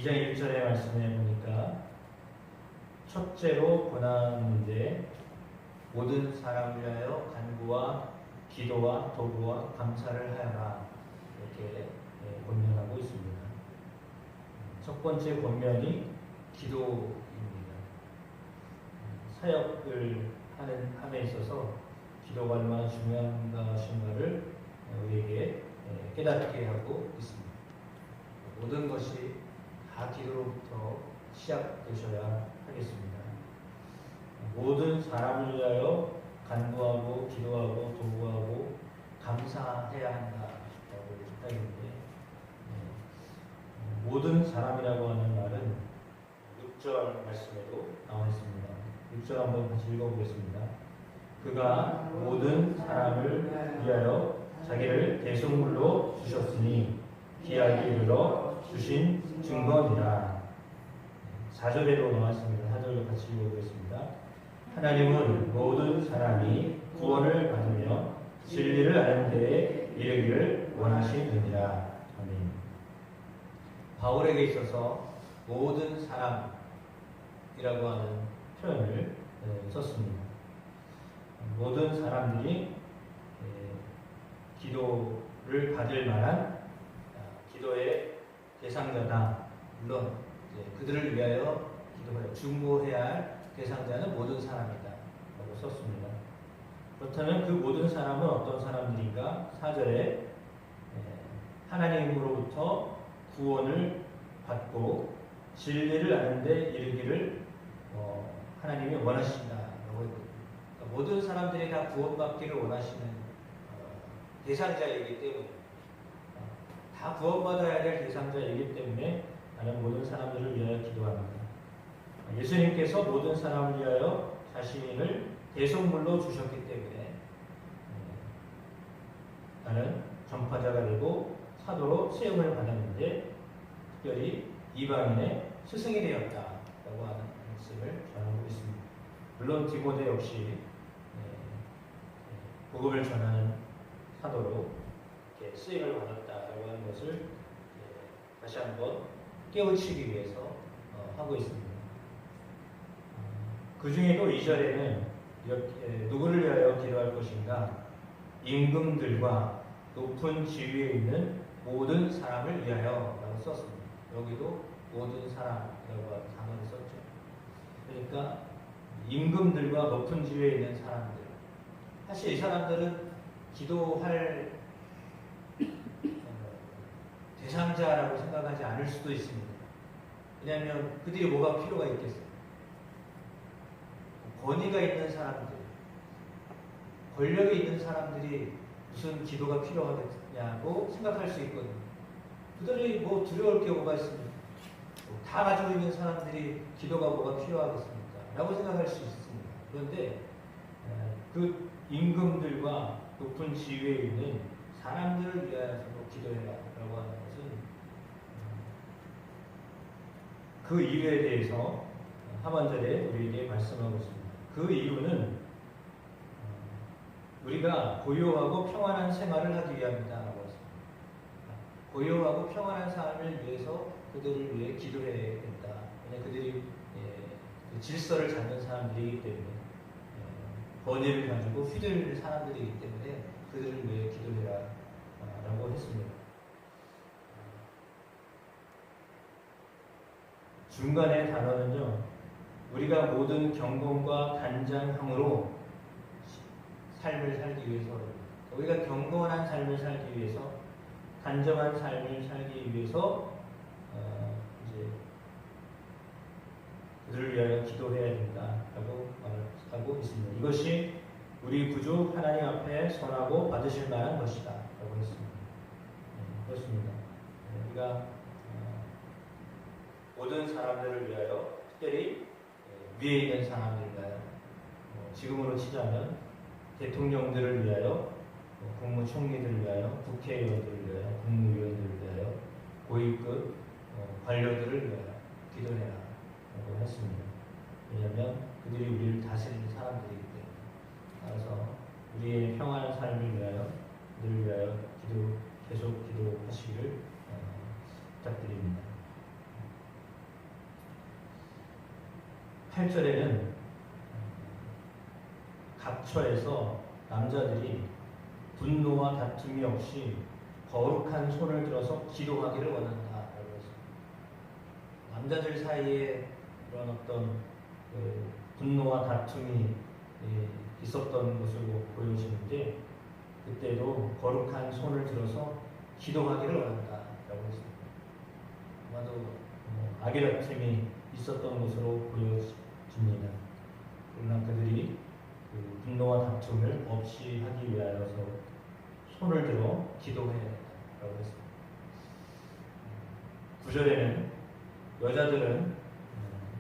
2장 1절의 말씀에 보니까 첫째로 고난 문제, 모든 사람을 위하여 간구와 기도와 도구와 감사를 하여라, 이렇게 권면하고 있습니다. 첫 번째 권면이 기도입니다. 사역을 함에 있어서 기도가 얼마나 중요한가를 우리에게 깨닫게 하고 있습니다. 모든 것이 다 기도로부터 시작되셔야 하겠습니다. 모든 사람을 위하여 간구하고 기도하고 도구하고 감사해야 한다라고 하는데, 모든 사람이라고 하는 말은 6절 말씀에도 나와 있습니다. 6절 한번 같이 읽어보겠습니다. 그가 모든 사람을 위하여 자기를 대속물로 주셨으니 기약이 이르러 주신 증거니라. 4절에도 나왔습니다. 4절도 같이 읽어보겠습니다. 하나님은 모든 사람이 구원을 받으며 진리를 아는 데에 이르기를 원하시느니라. 아멘. 바울에게 있어서 모든 사람이라고 하는 표현을 썼습니다. 모든 사람들이 기도를 받을 만한 기도의 대상자다. 물론 그들을 위하여 기도하여 중보해야 할 대상자는 모든 사람이다 라고 썼습니다. 그렇다면 그 모든 사람은 어떤 사람들인가? 4절에 하나님으로부터 구원을 받고 진리를 아는 데 이르기를 하나님이 원하신다라고 했거든요. 그러니까 모든 사람들이 다 구원받기를 원하시는 대상자이기 때문에, 다 구원받아야 될 대상자이기 때문에 나는 모든 사람들을 위하여 기도합니다. 예수님께서 모든 사람을 위하여 자신을 대속물로 주셨기 때문에 나는 전파자가 되고 사도로 세움을 받았는데, 특별히 이방인의 스승이 되었다라고 하는 말씀을 전하고 있습니다. 물론 디모데 역시 복음을 전하는 사도로 쓰임을 받았다라고 하는 것을 다시 한번 깨우치기 위해서 하고 있습니다. 그 중에도 2절에는 이렇게 누구를 위하여 기도할 것인가? 임금들과 높은 지위에 있는 모든 사람을 위하여 라고 썼습니다. 여기도 모든 사람이라고 하는 단어를 썼죠. 그러니까 임금들과 높은 지위에 있는 사람들, 사실 이 사람들은 기도할 대상자라고 생각하지 않을 수도 있습니다. 왜냐하면 그들이 뭐가 필요가 있겠어요? 권위가 있는 사람들, 권력이 있는 사람들이 무슨 기도가 필요하겠냐고 생각할 수 있거든요. 그들이 뭐 두려울 게 뭐가 있습니까? 다 가지고 있는 사람들이 기도가 뭐가 필요하겠습니까? 라고 생각할 수 있습니다. 그런데 그 임금들과 높은 지위에 있는 사람들을 위하여서도 기도해라 라고 하는 것은 그 이유에 대해서 하반절에 우리에게 말씀하고 있습니다. 그 이유는 우리가 고요하고 평안한 생활을 하기 위함이다 라고 했습니다. 고요하고 평안한 삶을 위해서 그들을 위해 기도해야 된다. 왜냐하면 그들이 그 질서를 잡는 사람들이기 때문에, 권위를 가지고 휘둘리는 사람들이기 때문에 그들을 위해 기도해라 라고 했습니다. 중간의 단어는요, 우리가 모든 경건과 단장함으로 삶을 살기 위해서, 우리가 경건한 삶을 살기 위해서, 단정한 삶을 살기 위해서 이제 그들을 위하여 기도해야 된다라고 말하고 있습니다. 이것이 우리 구주 하나님 앞에 선하고 받으실 만한 것이다라고 했습니다. 그렇습니다. 우리가 모든 사람들을 위하여, 특별히 위에 있는 사람들을 위하여, 지금으로 치자면 대통령들을 위하여, 국무총리들을 위하여, 국회의원들을 위하여, 국무위원들을 위하여, 고위급 관료들을 위하여 기도해라 라고 했습니다. 왜냐하면 그들이 우리를 다스리는 사람들이기 때문에. 따라서 우리의 평안한 삶을 위하여, 그들을 위하여 계속 기도하시기를 부탁드립니다. 8절에는 각처에서 남자들이 분노와 다툼이 없이 거룩한 손을 들어서 기도하기를 원한다라고 했습니다. 남자들 사이에 그런 어떤 분노와 다툼이 있었던 것으로 보여지는데 그때도 거룩한 손을 들어서 기도하기를 원한다라고 했습니다. 아마도 악의 다툼이 있었던 것으로 보여집니다. 그러나 그들이 그 분노와 다툼을 없이 하기 위하여서 손을 들어 기도해야 된다라고 했습니다. 9절에는 여자들은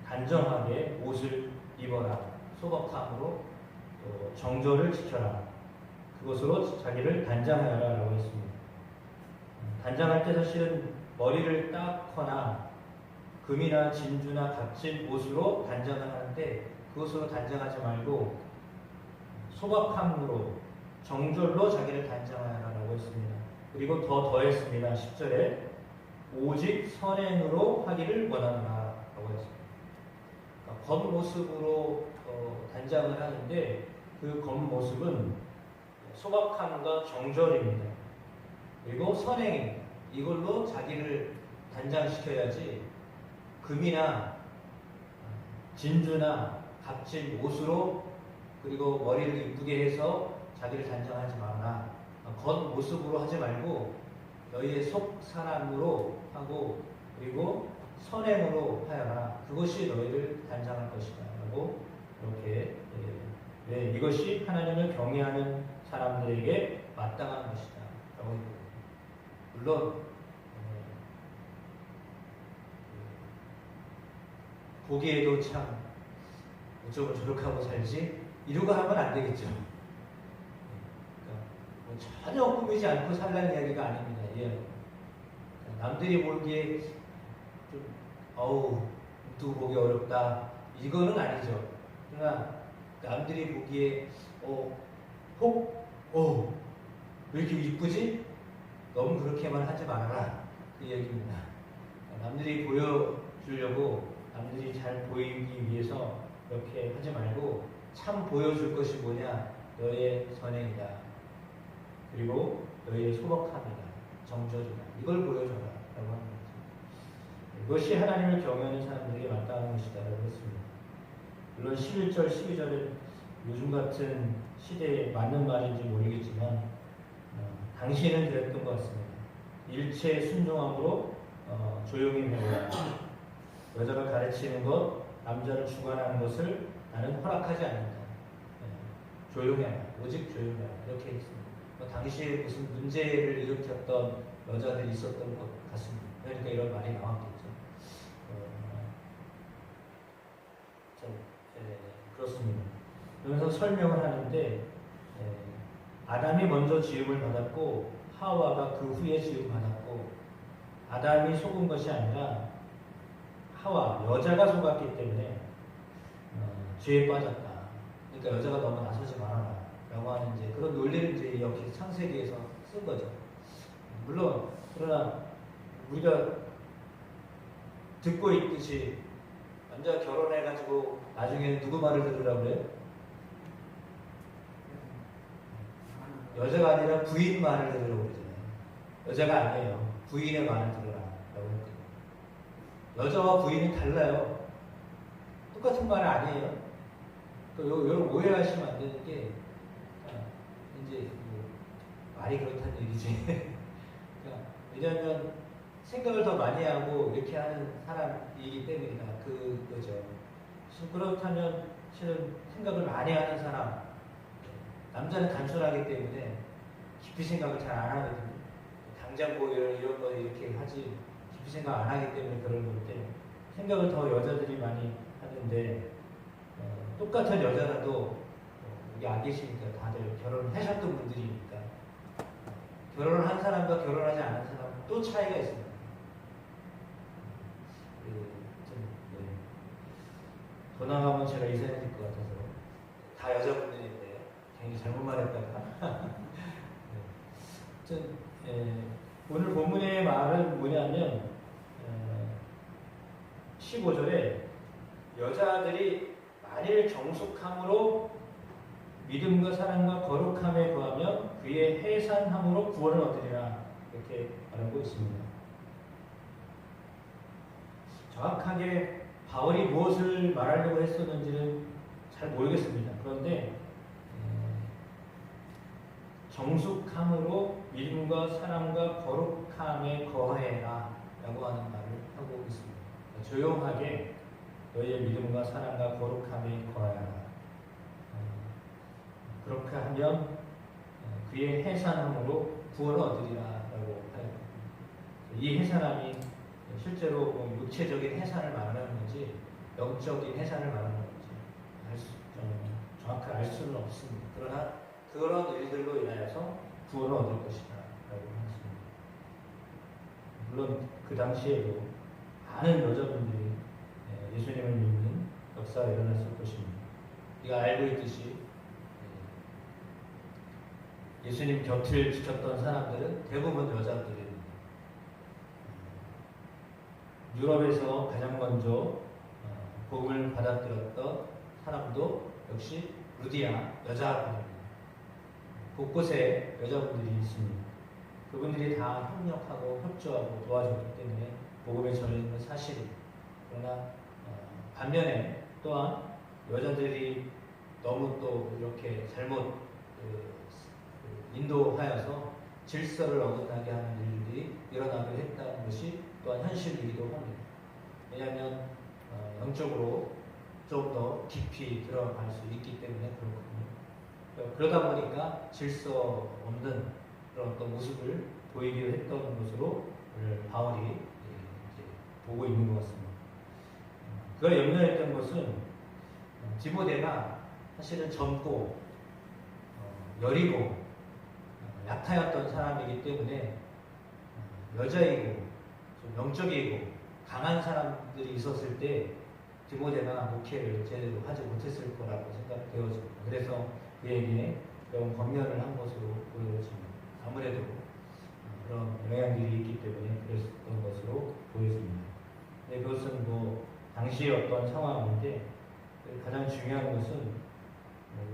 단정하게 옷을 입어라, 소박함으로 정절을 지켜라, 그것으로 자기를 단장하여라 라고 했습니다. 단장할 때 사실은 머리를 닦거나 금이나 진주나 값진 옷으로 단장을 하는데 그것으로 단장하지 말고 소박함으로 정절로 자기를 단장하여라 라고 했습니다. 그리고 더했습니다. 10절에 오직 선행으로 하기를 원하노라 라고 했습니다. 그러니까 겉모습으로 단장을 하는데 그 겉모습은 소박함과 정절입니다. 그리고 선행입니다. 이걸로 자기를 단장시켜야지 금이나 진주나 값진 옷으로 그리고 머리를 이쁘게 해서 자기를 단장하지 마라. 겉모습으로 하지 말고 너희의 속 사람으로 하고 그리고 선행으로 하여라. 그것이 너희를 단장할 것이다 라고 이렇게 이것이 하나님을 경외하는 사람들에게 마땅한 것이다 라고 했거든요. 물론 보기에도 참 어쩌고 저렇게 하고 살지 이러고 하면 안 되겠죠. 그러니까 뭐 전혀 꾸미지 않고 살라는 이야기가 아닙니다. 예. 남들이 보기에 좀 또 보기 어렵다 이거는 아니죠. 그러나 남들이 보기에 왜 이렇게 이쁘지? 너무 그렇게만 하지 말아라 그 얘기입니다. 남들이 보여주려고 남들이 잘 보이기 위해서 이렇게 하지 말고 참 보여줄 것이 뭐냐? 너의 선행이다. 그리고 너의 소박함이다. 정절이다. 이걸 보여줘라 라고 하는 거죠. 이것이 하나님을 경외하는 사람들에게 마땅한 것이다 라고 했습니다. 물론 11절, 12절은 요즘 같은 시대에 맞는 말인지 모르겠지만 당시에는 그랬던 것 같습니다. 일체 순종함으로 조용히 배워라. 여자가 가르치는 것, 남자를 주관하는 것을 나는 허락하지 않는다. 조용해라. 오직 조용해라. 이렇게 했습니다. 당시에 무슨 문제를 일으켰던 여자들이 있었던 것 같습니다. 그러니까 이런 말이 나왔겠죠. 그렇습니다. 그러면서 설명을 하는데 아담이 먼저 지음을 받았고 하와가 그 후에 지음을 받았고 아담이 속은 것이 아니라 하와, 여자가 속았기 때문에 죄에 빠졌다. 그러니까 여자가 너무 나서지 말아라 라고 하는 이제 그런 논리를 이제 여기 창세기에서 쓴 거죠. 물론 그러나 우리가 듣고 있듯이 남자가 결혼해가지고 나중에는 누구 말을 들으라고 그래요? 여자가 아니라 부인 말을 들으라고 그러잖아요. 여자가 아니에요. 부인의 말을 들으라 라고 했거든요. 여자와 부인은 달라요. 똑같은 말은 아니에요. 여러분 오해하시면 안 되는 게 이제 말이 그렇다는 얘기지. 그러니까 왜냐하면 생각을 더 많이 하고 이렇게 하는 사람이기 때문이다. 그거죠. 그렇다면 실은 생각을 많이 하는 사람, 남자는 단순하기 때문에 깊이 생각을 잘 안 하거든요. 당장 뭐 이런 거 이렇게 하지 깊이 생각 안 하기 때문에 그런 건데 생각을 더 여자들이 많이 하는데 똑같은 여자라도 여기 안 계시니까 다들 결혼하셨던 분들이니까 결혼을 한 사람과 결혼하지 않은 사람은 또 차이가 있습니다. 더 나가면 제가 이상해질 것 같아서 다 여자분들인데 괜히 잘못 말했다가 오늘 본문의 말은 뭐냐면 15절에 여자들이 만일 정숙함으로 믿음과 사랑과 거룩함에 거하면 그의 해산함으로 구원을 얻으리라 이렇게 말하고 있습니다. 정확하게 바울이 무엇을 말하려고 했었는지는 잘 모르겠습니다. 그런데 정숙함으로 믿음과 사랑과 거룩함에 거해라 라고 하는 말을 하고 있습니다. 조용하게 너희의 믿음과 사랑과 거룩함에 거하라. 그렇게 하면 그의 해산함으로 구원을 얻으리라 라고 하였습니다. 이 해산함이 실제로 뭐 육체적인 해산을 말하는 건지 영적인 해산을 말하는 건지 정확하게 알 수는 없습니다. 그러나 그런 일들로 인하여서 구원을 얻을 것이다 라고 했습니다. 물론 그 당시에도 많은 여자분들이 예수님을 믿는 역사가 일어났을 것입니다. 우리가 알고 있듯이 예수님 곁을 지켰던 사람들은 대부분 여자들입니다. 유럽에서 가장 먼저 복음을 받아들였던 사람도 역시 루디아 여자분입니다. 곳곳에 여자분들이 있습니다. 그분들이 다 협력하고 협조하고 도와줬기 때문에 복음에 전해지는 사실입니다. 그러나 반면에 또한 여자들이 너무 또 이렇게 잘못 인도하여서 질서를 어긋나게 하는 일들이 일어나게 했다는 것이 또한 현실이기도 합니다. 왜냐하면 영적으로 좀 더 깊이 들어갈 수 있기 때문에 그렇거든요. 그러다 보니까 질서 없는 그런 어떤 모습을 보이기도 했던 것으로 바울이 이제 보고 있는 것 같습니다. 그걸 염려했던 것은 디모데가 사실은 젊고 여리고 약하였던 사람이기 때문에 여자이고 좀 영적이고 강한 사람들이 있었을 때 디모데가 목회를 제대로 하지 못했을 거라고 생각되어집니다. 그래서 그에게 그런 권면을 한 것으로 보여집니다. 아무래도 그런 영향들이 있기 때문에 그랬던 것으로 보여집니다. 근데 그것은 뭐 당시의 어떤 상황인데 가장 중요한 것은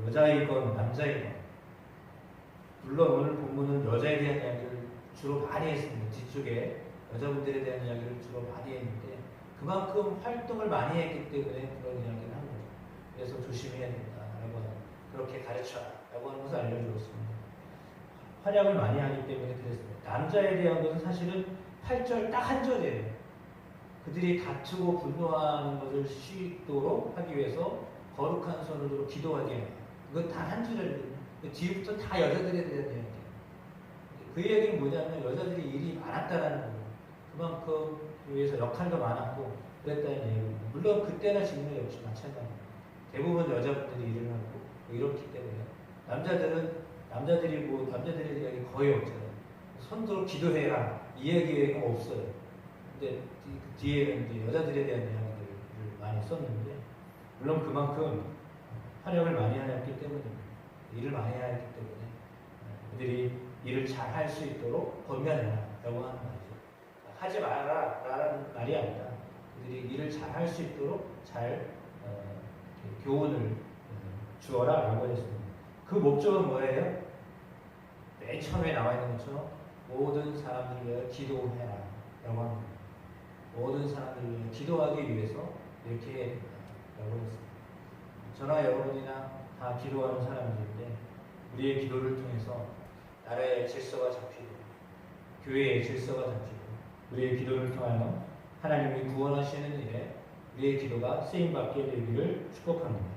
여자이건 남자이건 물론 오늘 본문은 여자에 대한 이야기를 주로 많이 했습니다. 뒤쪽에 여자분들에 대한 이야기를 주로 많이 했는데 그만큼 활동을 많이 했기 때문에 그런 이야기를 한 거죠. 그래서 조심해야 된다라고 그렇게 가르쳐라라고 하는 것을 알려주었습니다. 활약을 많이 하기 때문에 그랬습니다. 남자에 대한 것은 사실은 8절 딱 한 절이에요. 그들이 다투고 분노하는 것을 쉬도록 하기 위해서 거룩한 손으로 기도하게 해요. 그건 단 한 줄이에요. 뒤부터 다 여자들에 대한 이야기예요. 그 얘기는 뭐냐면 여자들이 일이 많았다라는 거예요. 그만큼 위해서 역할도 많았고 그랬다는 얘기입니다. 물론 그때나 지금은 역시 마찬가지입니다. 대부분 여자분들이 일을 하고 이렇기 때문에 남자들의 이야기 거의 없잖아요. 손들어 기도해라 이 얘기가 없어요. 근데 그 뒤에는 이제 여자들에 대한 이야기들을 많이 썼는데 물론 그만큼 활약을 많이 하였기 때문입니다. 일을 많이 해야 했기 때문에 그들이 일을 잘 할 수 있도록 권면해라 라고 하는 말이죠. 하지 말아라 라는 말이 아니라 그들이 일을 잘 할 수 있도록 잘 교훈을 주어라 라고 했습니다. 그 목적은 뭐예요? 맨 처음에 나와 있는 것처럼 모든 사람들을 위해 기도해라 라고 합니다. 모든 사람들을 위해 기도하기 위해서 이렇게 해야 된다 라고 했습니다. 저나 여러분이나 다 기도하는 사람들인데 우리의 기도를 통해서 나라의 질서가 잡히고 교회의 질서가 잡히고 우리의 기도를 통하여 하나님이 구원하시는 일에 우리의 기도가 쓰임받게 되기를 축복합니다.